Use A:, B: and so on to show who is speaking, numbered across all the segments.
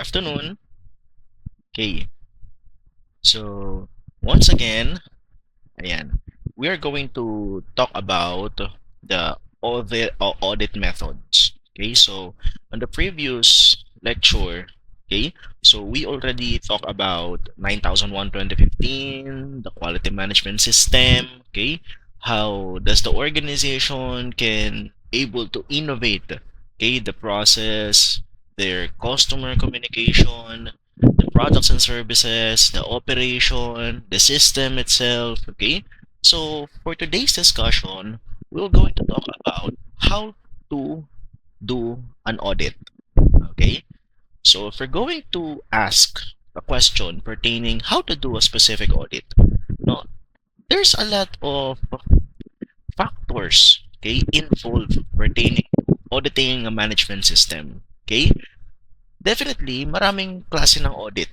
A: afternoon. Okay, so once again, ayan, we are going to talk about the audit methods. Okay, so on the previous lecture, okay, so we already talked about 9001 2015, the quality management system, okay, how does the organization can able to innovate, okay, the process, their customer communication, the products and services, the operation, the system itself, okay? So for today's discussion, we're going to talk about how to do an audit, okay? So if we're going to ask a question pertaining how to do a specific audit, no, there's a lot of factors, okay, involved pertaining to auditing a management system, okay? Definitely, maraming klase ng audit.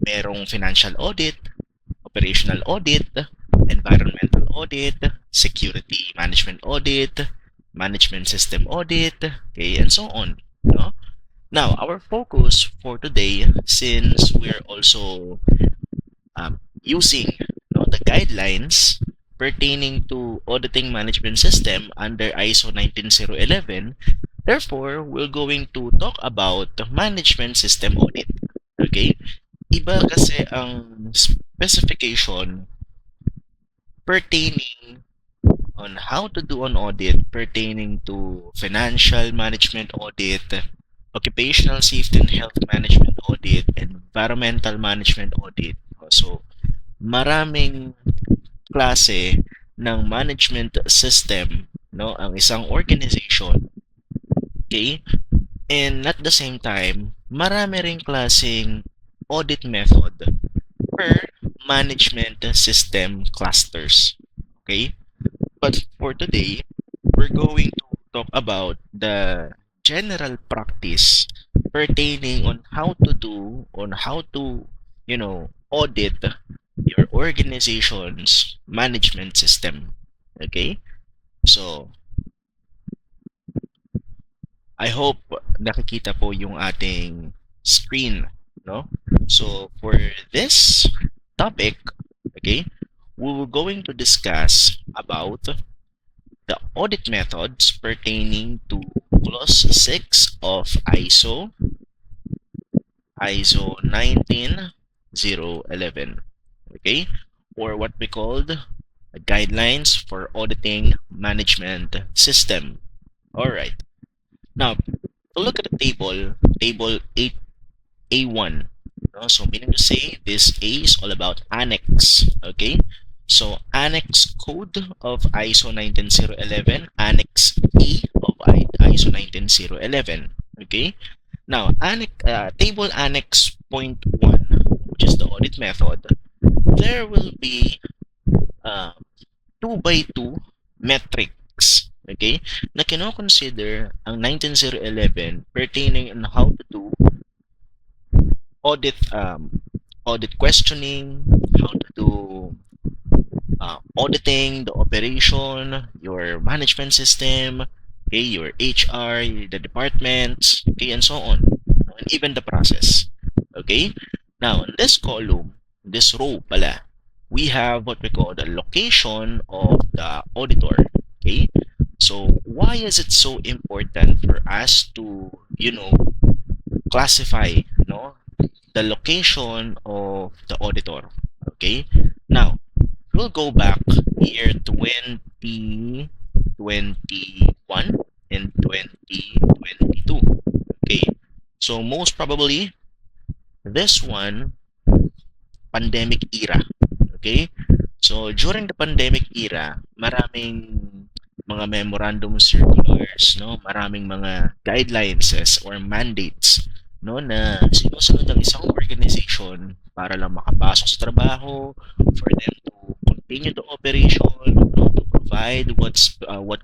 A: Merong financial audit, operational audit, environmental audit, security management audit, management system audit, okay, and so on. No? Now, our focus for today, since we're also using the guidelines pertaining to auditing management system under ISO 19011, therefore, we're going to talk about management system audit. Okay? Iba kasi ang specification pertaining on how to do an audit pertaining to financial management audit, occupational safety and health management audit, environmental management audit. So, maraming klase ng management system, no, ang isang organization. Okay? And at the same time, marami ring klaseng audit method per management system clusters. Okay? But for today, we're going to talk about the general practice pertaining on how to do, on how to, audit your organization's management system. Okay? So, I hope nakikita po yung ating screen, no? So, for this topic, okay, we will going to discuss about the audit methods pertaining to Clause 6 of ISO 19011, okay, or what we called guidelines for auditing management system. All right. Now, to look at the table 8A1. No? So, meaning to say, this A is all about annex. Okay? So, annex code of ISO 19011, annex E of ISO 19011. Okay? Now, table annex point 1, which is the audit method, there will be 2 by 2 metrics, okay, na kino-consider ang 19011 pertaining on how to do audit questioning, how to do auditing the operation, your management system, okay, your HR, the departments, okay, and so on, and even the process. Okay, now in this column, this row pala, we have what we call the location of the auditor. Okay, so why is it so important for us to classify the location of the auditor? Okay, now we'll go back year 2021 and 2022. Okay, so most probably this one, pandemic era. Okay, so during the pandemic era, maraming mga memorandum circulars, no, maraming mga guidelines or mandates, no, na sinusunod ng isang organization para lang makapasok sa trabaho, for them to continue the operation, no, to provide what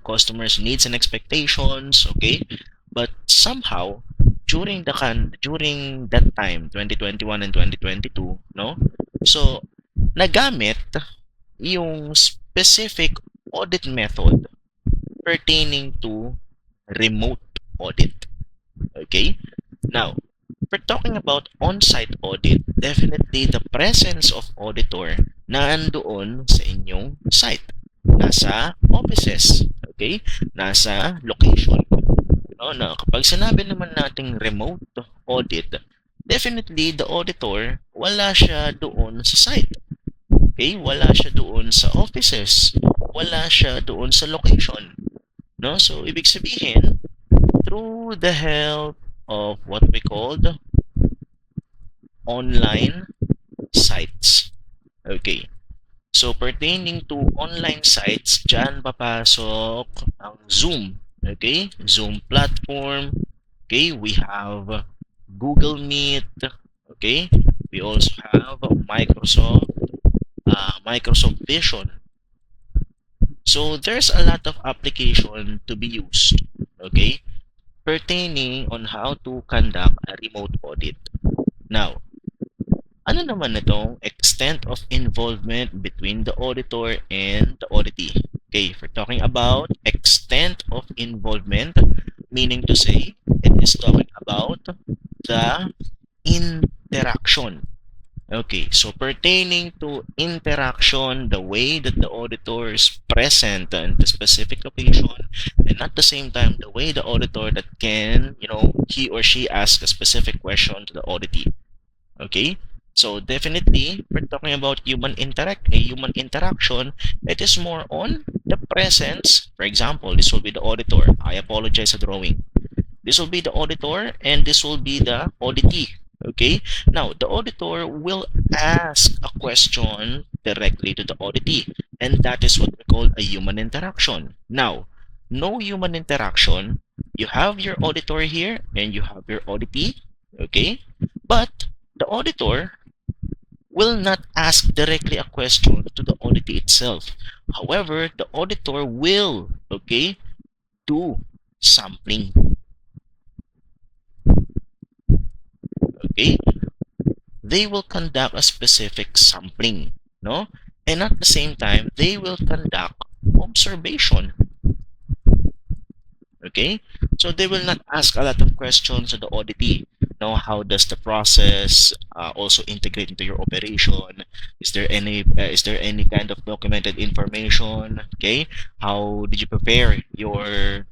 A: customers needs and expectations, okay? But somehow during that time, 2021 and 2022, no? So nagamit yung specific audit method pertaining to remote audit. Okay? Now, we're talking about on-site audit, definitely the presence of auditor na andoon sa inyong site. Nasa offices, okay? Nasa location. No, na kapag sinabi naman nating remote audit, definitely the auditor wala siya doon sa site. Okay? Wala siya doon sa offices. Wala siya doon sa location. No? So, ibig sabihin, through the help of what we called online sites. Okay. So, pertaining to online sites, dyan papasok ang Zoom. Okay? Zoom platform. Okay? We have Google Meet. Okay? We also have Microsoft Vision. So, there's a lot of application to be used. Okay? Pertaining on how to conduct a remote audit. Now, ano naman itong extent of involvement between the auditor and the auditee? Okay, if we're talking about extent of involvement, meaning to say, it is talking about the interaction. Okay, so pertaining to interaction, the way that the auditor is present in the specific location, and at the same time, the way the auditor that can, he or she ask a specific question to the auditee. Okay, so definitely we're talking about human interaction. It is more on the presence. For example, this will be the auditor. I apologize for drawing. This will be the auditor and this will be the auditee. Okay, now the auditor will ask a question directly to the auditee, and that is what we call a human interaction. Now, no human interaction, you have your auditor here and you have your auditee. Okay, but the auditor will not ask directly a question to the auditee itself. However, the auditor will, okay, do sampling. Okay, they will conduct a specific sampling, no? And at the same time, they will conduct observation. Okay, so they will not ask a lot of questions to the auditee. How does the process also integrate into your operation? Is there any kind of documented information? Okay, how did you prepare your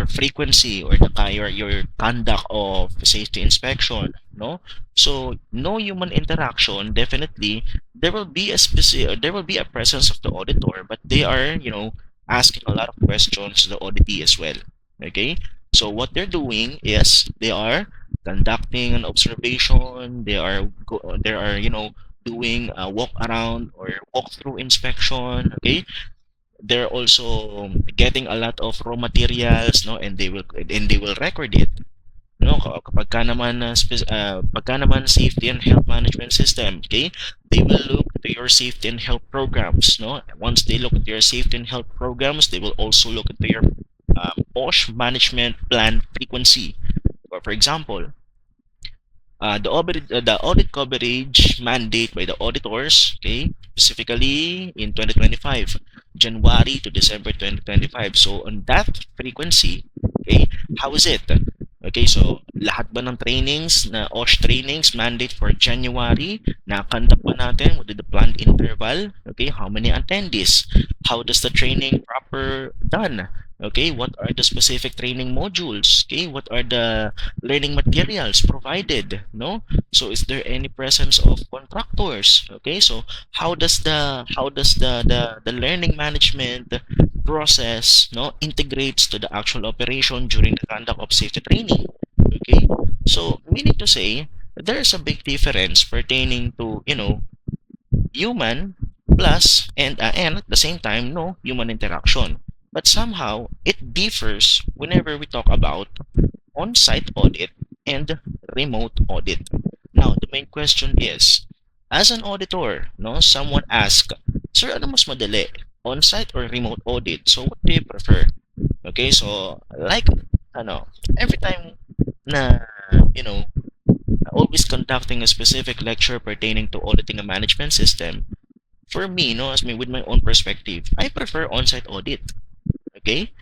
A: frequency or your conduct of safety inspection? No, so no human interaction. Definitely, there will be a presence of the auditor, but they are asking a lot of questions to the auditee as well. Okay, so what they're doing is they are conducting an observation. They are doing a walk around or walk through inspection. Okay, they're also getting a lot of raw materials, no, and they will record it. Pagka naman safety and health management system, okay, they will look to your safety and health programs, no. Once they look at your safety and health programs, they will also look into your OSH management plan frequency. For example, the audit coverage mandate by the auditors, okay, specifically in 2025, January to December 2025. So on that frequency, okay, how is it? Okay, so lahat ba ng trainings na OSH trainings mandate for January na conduct ba natin within the planned interval? Okay, how many attendees? How does the training proper done? Okay, what are the specific training modules? Okay, what are the learning materials provided? No, so is there any presence of contractors? Okay, so how does the learning management process integrates to the actual operation during the conduct of safety training? Okay, so meaning to say there is a big difference pertaining to human plus and at the same time no human interaction, but somehow it differs whenever we talk about on-site audit and remote audit. Now, the main question is, as an auditor, no, someone asked, Sir, ano mas madali? On-site or remote audit? So, what do you prefer? Okay, so, like, every time na, always conducting a specific lecture pertaining to auditing a management system, for me, with my own perspective, I prefer on-site audit. Okay?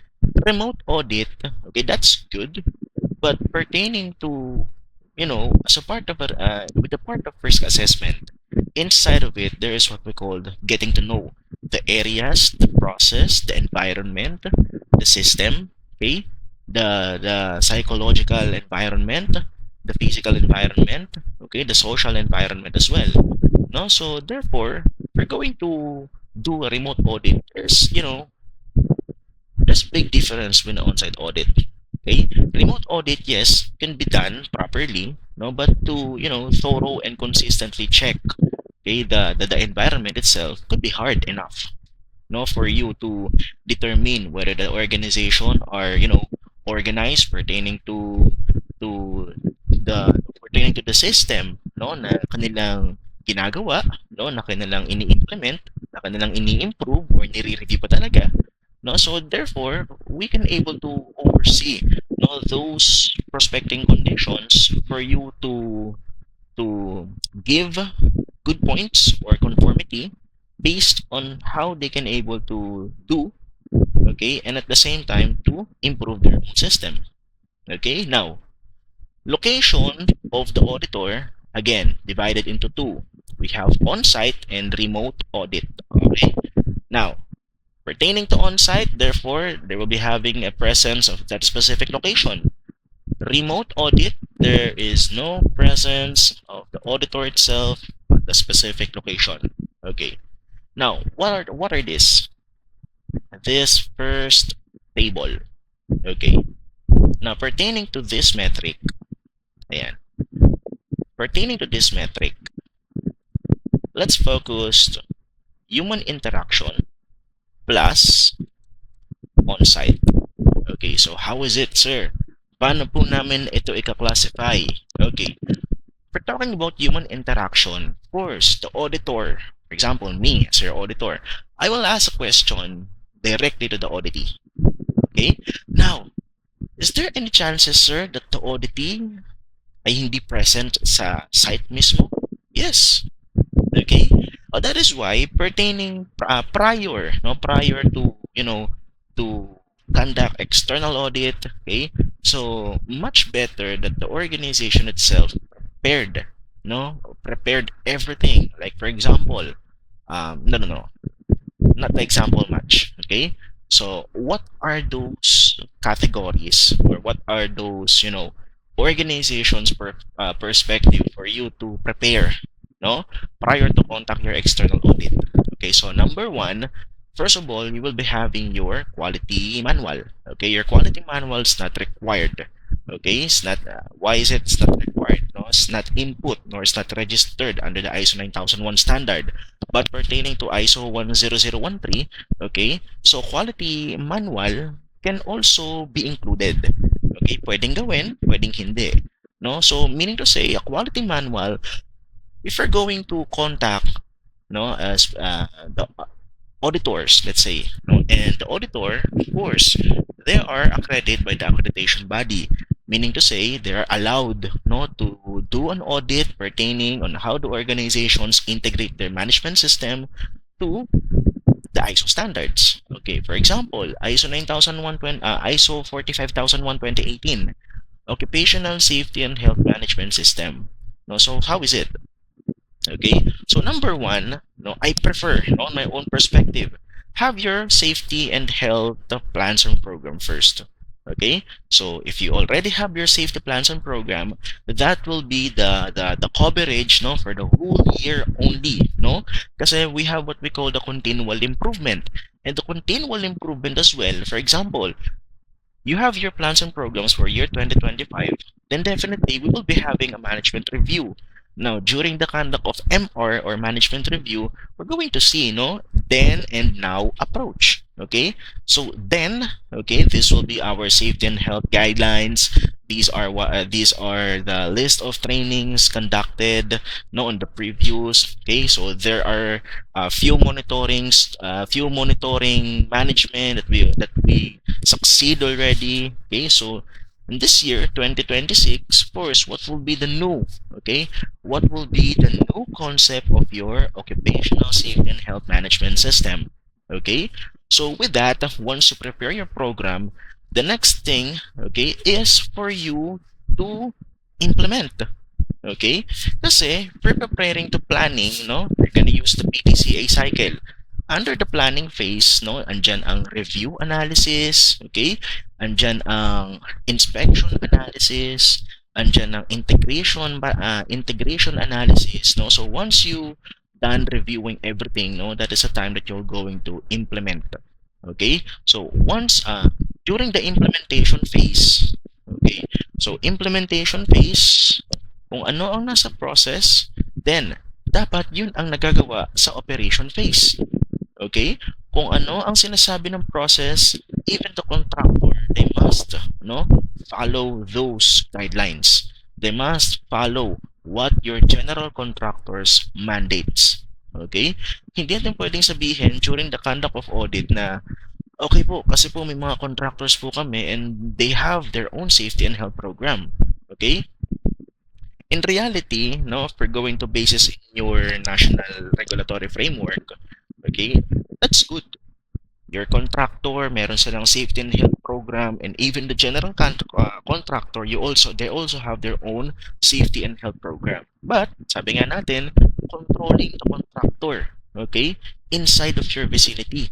A: Remote audit, okay, that's good. But pertaining to, as a part of with the part of risk assessment, inside of it, there is what we call getting to know the areas, the process, the environment, the system, okay, the psychological environment, the physical environment, okay, the social environment as well. No, so therefore, we're going to do a remote audit. There's big difference with an on-site audit. Okay, remote audit, yes, can be done properly, no, but to thorough and consistently check, okay, the environment itself could be hard enough, no, for you to determine whether the organization are organized to pertaining to the system, no, na kanilang ginagawa, no, na kanilang ini-implement, na kanilang ini-improve or nire-review pa talaga, no. So therefore we can able to oversee, no, those prospecting conditions for you to give good points or conformity based on how they can able to do, okay, and at the same time to improve their own system. Okay, now location of the auditor, again, divided into two. We have on-site and remote audit. Okay, now pertaining to on-site, therefore they will be having a presence of that specific location. Remote audit, there is no presence of the auditor itself at the specific location. Okay, now what are these? This first table. Okay, now pertaining to this metric, ayan, pertaining to this metric, let's focus human interaction plus on-site. Okay, so how is it, sir? Paano po namin ito i-classify? Okay, we're talking about human interaction. Of course, the auditor, for example, me as your auditor, I will ask a question directly to the auditee. Okay, now, is there any chances, sir, that the auditee ay hindi present sa site mismo? Yes. Okay? That is why pertaining prior to to conduct external audit, okay? So much better that the organization itself prepared everything. Like for example, no, not the example much. Okay, so what are those categories or what are those organizations perspective for you to prepare, no, prior to contact your external audit? Okay, so number one, first of all, you will be having your quality manual. Okay, your quality manual is not required. Okay, it's not. Why is it? It's not required. No, it's not input nor it's not registered under the ISO 9001 standard. But pertaining to ISO 10013, okay, so quality manual can also be included. Okay, pwedeng gawin, pwedeng hindi. No, so meaning to say, a quality manual, if you're going to contact, no, as the auditors, let's say, no, and the auditor, of course, they are accredited by the accreditation body, meaning to say they are allowed, no, to do an audit pertaining on how the organizations integrate their management system to the ISO standards. Okay, for example, ISO 9001, ISO 45001 2018, Occupational Safety and Health Management System. No, so how is it? Okay, so number one, no, I prefer, on my own perspective, have your safety and health plans and program first. Okay, so if you already have your safety plans and program, that will be the coverage, no, for the whole year only, no, kasi we have what we call the continual improvement, and the continual improvement as well. For example, you have your plans and programs for year 2025, then definitely we will be having a management review. Now, during the conduct of MR or management review, we're going to see, then and now approach. Okay, so then, okay, this will be our safety and health guidelines. These are the list of trainings conducted, no, on the previous. Okay, so there are few monitoring management that we succeed already. Okay, so in this year 2026, of course, what will be the new, okay, what will be the new concept of your occupational safety and health management system? Okay, so with that, once you prepare your program, the next thing, okay, is for you to implement. Okay? Kasi, we're preparing to planning, no? We're gonna use the PDCA cycle. Under the planning phase, no, andyan ang review analysis, okay? Andyan ang inspection analysis, andyan ang integration analysis, no? So once you done reviewing everything, no, that is a time that you're going to implement. Okay? So once during the implementation phase, okay? So implementation phase, kung ano ang nasa process, then dapat yun ang nagagawa sa operation phase. Okay? Kung ano ang sinasabi ng process, even the contractor, they must no, follow those guidelines. They must follow what your general contractors mandates. Okay? Hindi natin pwedeng sabihin during the conduct of audit na okay po, kasi po may mga contractors po kami and they have their own safety and health program. Okay? In reality, no, if we're going to basis in your national regulatory framework, okay, that's good. Your contractor, meron silang safety and health program, and even the general contractor, they also have their own safety and health program. But sabi nga natin, controlling the contractor, okay, inside of your vicinity.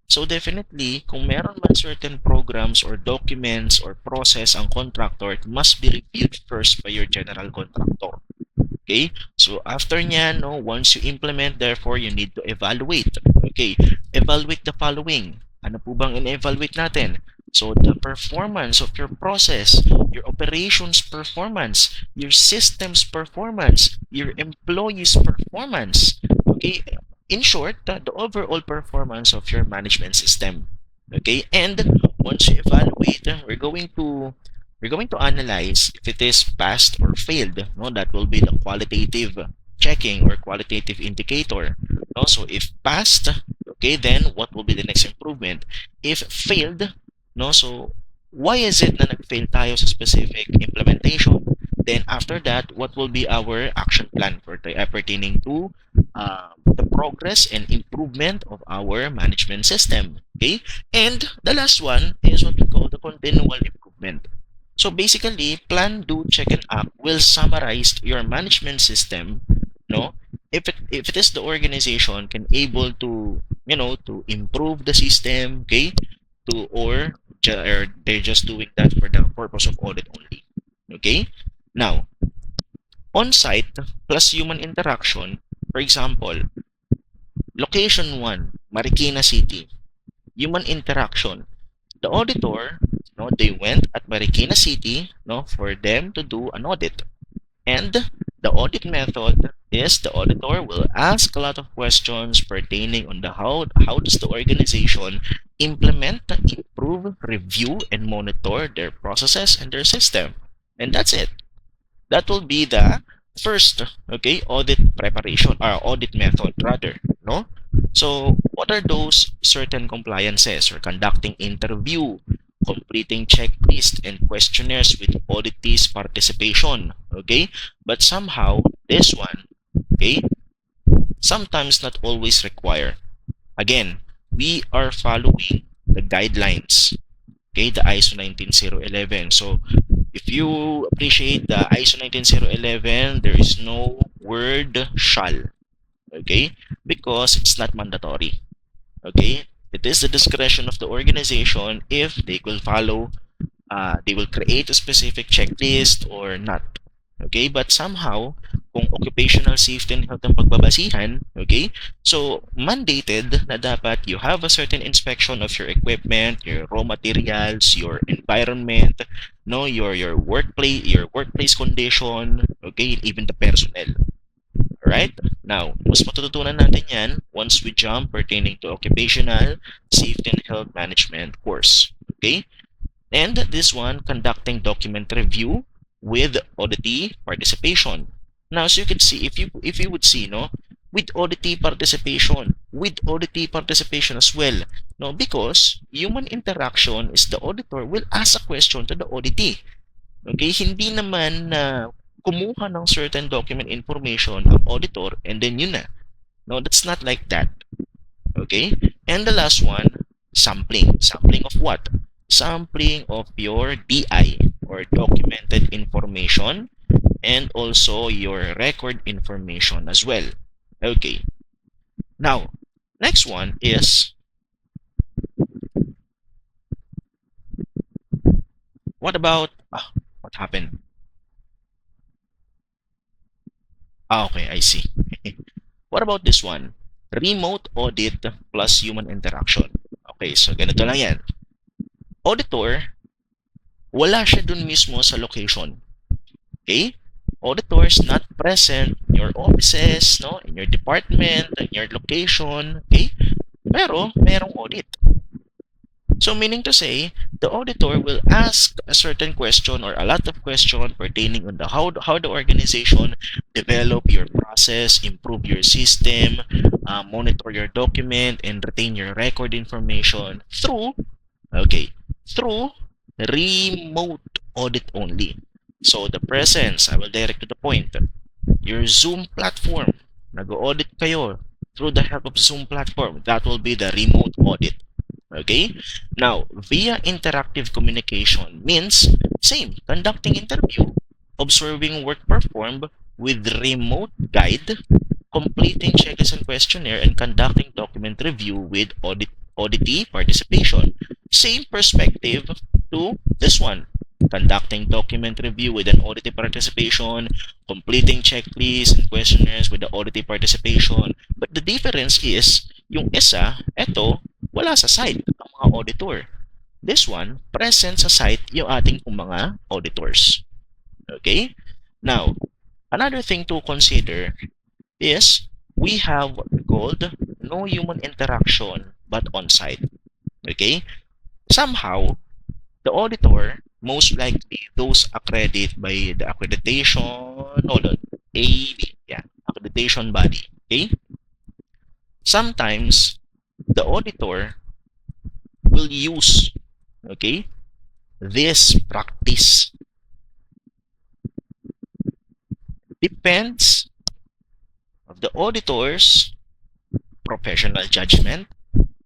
A: So definitely, kung meron man certain programs or documents or process ang contractor, it must be reviewed first by your general contractor. Okay? So after nyan, no, once you implement, therefore, you need to evaluate. Okay? Evaluate the following. Ano po bang in-evaluate natin? So the performance of your process, your operations performance, your systems performance, your employees performance. Okay? In short, the overall performance of your management system. Okay? And once you evaluate, we're going to analyze if it is passed or failed. No, that will be the qualitative checking or qualitative indicator. No, so if passed, okay, then what will be the next improvement? If failed, no, so why is it na nag-fail tayo sa specific implementation? Then after that, what will be our action plan for pertaining to the progress and improvement of our management system? Okay, and the last one is what we call the continual improvement. So basically, plan, do, check, and act will summarize your management system. No, if it is the organization can able to to improve the system, okay, or they're just doing that for the purpose of audit only. Okay, now on-site plus human interaction. For example, location 1, Marikina City. Human interaction. The auditor, no, they went at Marikina City, no, for them to do an audit. And the audit method is the auditor will ask a lot of questions pertaining on the how does the organization implement, improve, review, and monitor their processes and their system. And that's it. That will be the first, okay, audit preparation or audit method rather, no? So what are those certain compliances or conducting interview, completing checklist and questionnaires with auditees participation, okay? But somehow this one, okay, sometimes not always require. Again, we are following the guidelines, okay, the ISO 19011. So if you appreciate the ISO 19011, there is no word shall, okay, because it's not mandatory. Okay, it is the discretion of the organization if they will follow, they will create a specific checklist or not. Okay, but somehow, kung occupational safety and health ang pagbabasihan, okay, so mandated na dapat you have a certain inspection of your equipment, your raw materials, your environment, no, your workplace condition, okay, even the personnel. Alright? Now, mas matututunan natin yan once we jump pertaining to occupational safety and health management course. Okay? And this one, conducting document review with auditee participation. Now, so you can see, if you would see, no, with auditee participation as well, no, because human interaction is the auditor will ask a question to the auditee. Okay, hindi naman na kumuha ng certain document information ang auditor and then yun na. No, that's not like that. Okay? And the last one, sampling. Sampling of what? Sampling of your DI or documented information and also your record information as well. Okay. Now, next one is, what about, what happened? Okay, I see. What about this one? Remote audit plus human interaction. Okay, so ganito lang yan. Auditor, wala siya dun mismo sa location. Okay? Auditors not present in your offices, no, in your department, in your location, okay? Pero merong audit. So meaning to say, the auditor will ask a certain question or a lot of questions pertaining on the how the organization develop your process, improve your system, monitor your document, and retain your record information through remote audit only. So the presence, I will direct to the point. Your Zoom platform, nag-audit kayo through the help of Zoom platform. That will be the remote audit. Okay? Now, via interactive communication means same, conducting interview, observing work performed with remote guide, completing checklist and questionnaire, and conducting document review with auditee participation. Same perspective to this one. Conducting document review with an auditee participation, completing checklists and questionnaires with the auditee participation. But the difference is, yung isa, eto, wala sa site ang mga auditor. This one, present sa site yung ating mga auditors. Okay? Now, another thing to consider is we have what we called no human interaction but on-site. Okay? Somehow, the auditor, most likely those accredited by the accreditation body. Okay? Sometimes, the auditor will use, okay, this practice. Depends of the auditor's professional judgment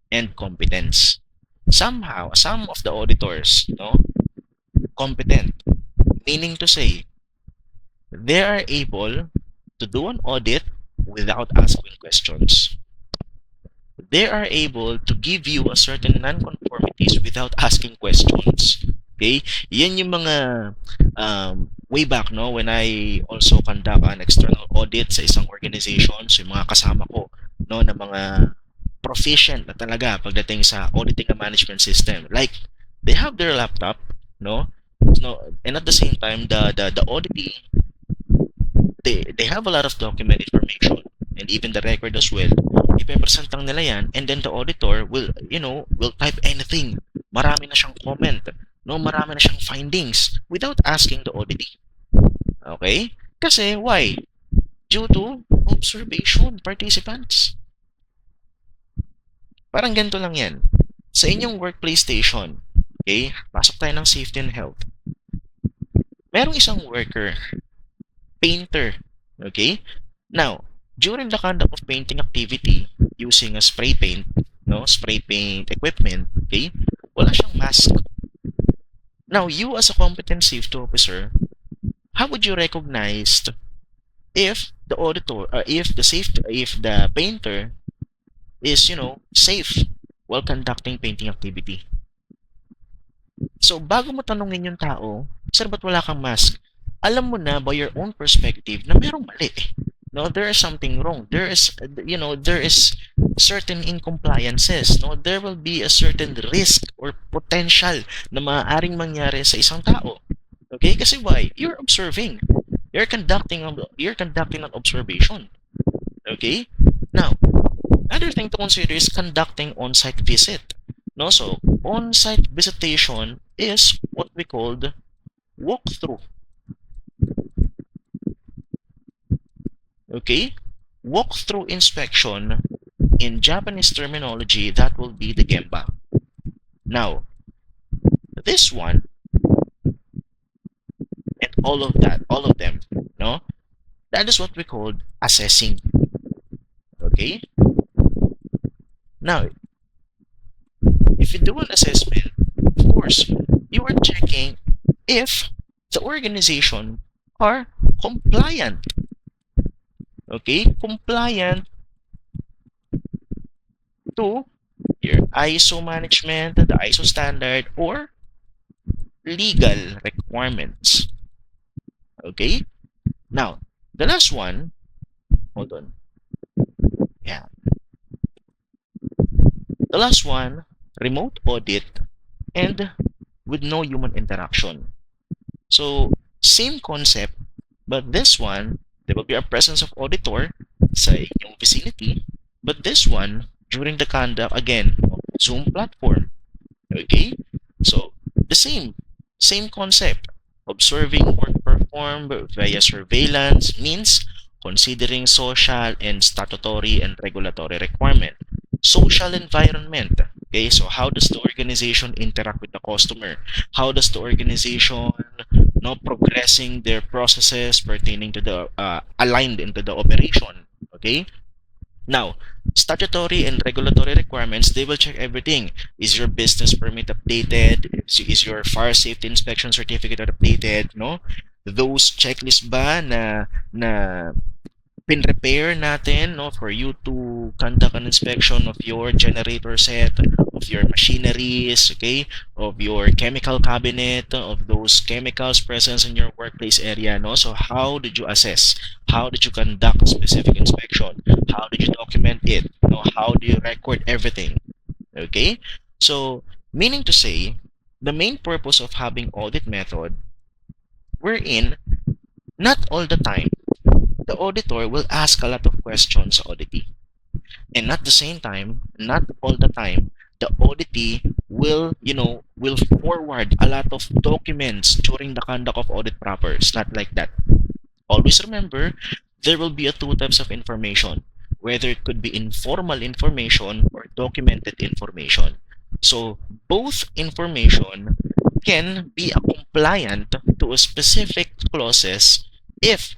A: and competence. Somehow, some of the auditors, no, competent, meaning to say, they are able to do an audit without asking questions. They are able to give you a certain non-conformities without asking questions. Okay? Yan yung mga way back, no, when I also conduct an external audit sa isang organization, so yung mga kasama ko, no, na mga proficient na talaga pagdating sa auditing and management system. Like, they have their laptop, no, and at the same time, the auditee, they have a lot of document information and even the record as well. Ipepresent lang nila yan, and then the auditor will, will type anything. Marami na siyang comment, no, marami na siyang findings without asking the auditee. Okay? Kasi, why? Due to observation participants. Parang ganito lang yan. Sa inyong workplace station, okay, pasok tayo ng safety and health. Merong isang worker, painter, okay? Now, during the conduct of painting activity using a spray paint, no, spray paint equipment, okay, wala siyang mask. Now, you as a competent safety officer, how would you recognize if the auditor, if the painter is, safe while conducting painting activity? So, bago mo tanungin yung tao, sir, ba't wala kang mask? Alam mo na by your own perspective na merong mali. No, there is something wrong. There is certain incompliances. No, there will be a certain risk or potential na maaaring mangyari sa isang tao. Okay? Kasi why? You're observing. You're conducting an observation. Okay? Now, another thing to consider is conducting on-site visit. No, so on-site visitation is what we called walkthrough. Okay? Walkthrough inspection, in Japanese terminology, that will be the gemba. Now, this one, and all of them, no? That is what we call assessing. Okay? Now, if you do an assessment, of course, you are checking if the organization are compliant. Okay, compliant to your ISO management, the ISO standard, or legal requirements. Okay, now the last one, hold on. Yeah, the last one, remote audit and with no human interaction. So, same concept, but this one, there will be a presence of auditor sa inyong vicinity, but this one, during the conduct, again, of Zoom platform. Okay? So, the same concept. Observing work performed via surveillance means considering social and statutory and regulatory requirement. Social environment. Okay, so how does the organization interact with the customer? How does the organization progressing their processes pertaining to the aligned into the operation? Okay, now, statutory and regulatory requirements, they will check everything. Is your business permit updated? Is your fire safety inspection certificate updated? No? Those checklists ba na pin-repair natin, no, for you to conduct an inspection of your generator set, of your machineries, okay, of your chemical cabinet, of those chemicals present in your workplace area, no? So how did you assess? How did you conduct a specific inspection? How did you document it? No, how do you record everything? Okay? So, meaning to say, the main purpose of having audit method, wherein not all the time the auditor will ask a lot of questions sa auditee. And at the same time, not all the time, the auditee will forward a lot of documents during the conduct of audit proper. It's not like that. Always remember, there will be a two types of information, whether it could be informal information or documented information. So both information can be compliant to a specific clauses if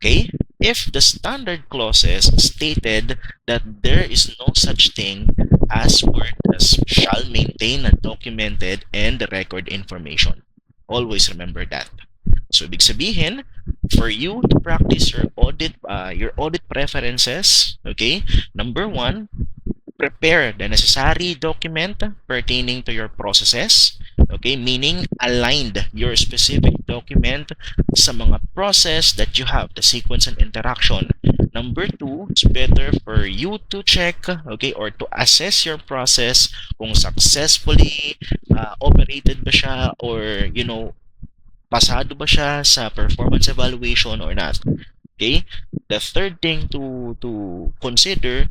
A: okay, if the standard clauses stated that there is no such thing as word as shall maintain a documented and record information. Always remember that. So, ibig sabihin, for you to practice your audit preferences, okay, number one, prepare the necessary document pertaining to your processes. Okay, meaning aligned your specific document sa mga process that you have, the sequence and interaction. Number two, it's better for you to check, okay, or to assess your process kung successfully operated ba siya or, pasado ba siya sa performance evaluation or not. Okay? The third thing to consider,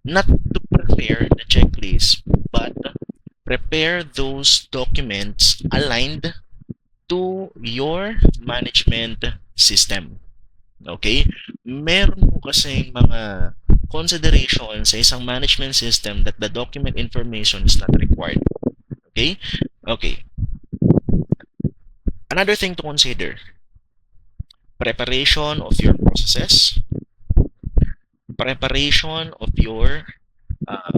A: not to prepare the checklist, but prepare those documents aligned to your management system. Okay? Meron po kasing mga considerations sa isang management system that the document information is not required. Okay? Okay. Another thing to consider, preparation of your processes, preparation of your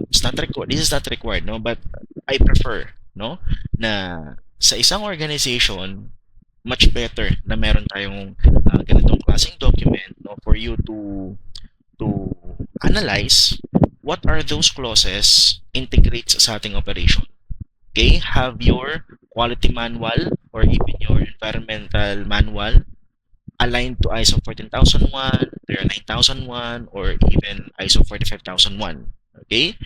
A: it's not required. This is not required, no, but I prefer, no, na sa isang organization much better na meron tayong ganitong klaseng document, no, for you to analyze what are those clauses integrates sa ating operation. Okay, have your quality manual or even your environmental manual aligned to ISO 14001, TERA 9001, or even ISO 45001. Okay?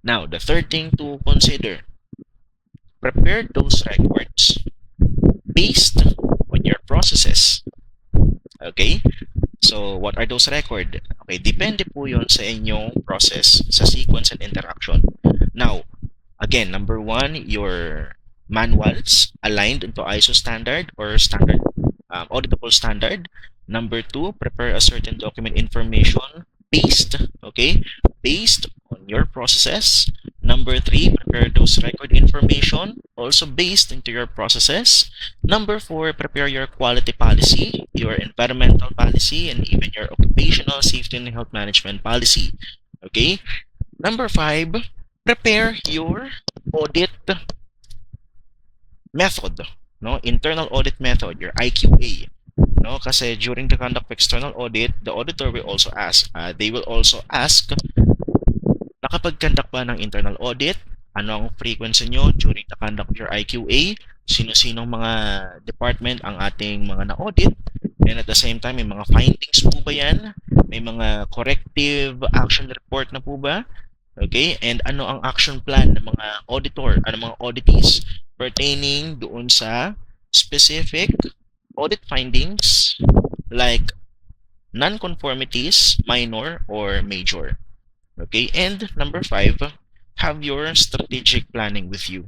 A: Now, the third thing to consider, prepare those records based on your processes. Okay? So, what are those records? Okay, depende po yon sa inyong process, sa sequence and interaction. Now, again, number one, your manuals aligned into ISO standard or standard auditable standard. Number two, prepare a certain document information based, okay, based on your processes. Number three, prepare those record information also based into your processes. Number four, prepare your quality policy, your environmental policy, and even your occupational safety and health management policy. Okay. Number five, prepare your audit method, no, internal audit method, your IQA. No, kasi during the conduct of external audit, the auditor will also ask, they will also ask, nakapag-conduct ba ng internal audit? Ano ang frequency nyo during the conduct of your IQA? Sino-sinong mga department ang ating mga na-audit? And at the same time, may mga findings po ba yan? May mga corrective action report na po ba? Okay? And ano ang action plan ng mga auditor, ano mga auditees pertaining doon sa specific audit findings like non-conformities, minor or major. Okay, and number five, have your strategic planning with you.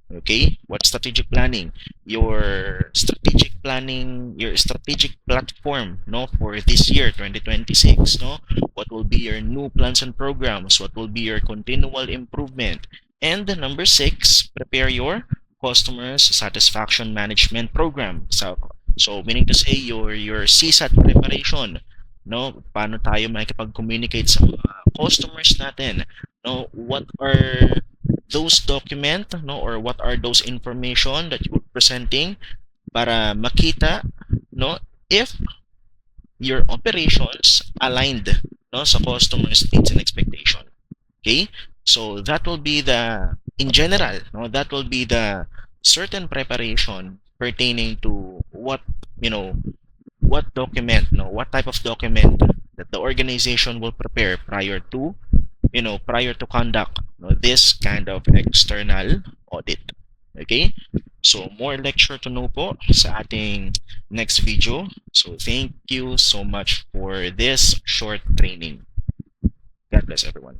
A: Okay, what strategic planning? Your strategic planning, your strategic platform, no, for this year, 2026, no? What will be your new plans and programs? What will be your continual improvement? And number six, prepare your customers satisfaction management program. So meaning to say your CSAT preparation, no? Paano tayo makikipag-communicate sa mga customers natin? No, what are those document, no, or what are those information that you're presenting para makita, no, if your operations aligned, no, sa customers needs and expectation. Okay, so that will be the, in general, no, that will be the certain preparation pertaining to what, you know, what document, no, what type of document that the organization will prepare prior to, prior to conduct, this kind of external audit. Okay? So, more lecture to know po sa ating next video. So, thank you so much for this short training. God bless everyone.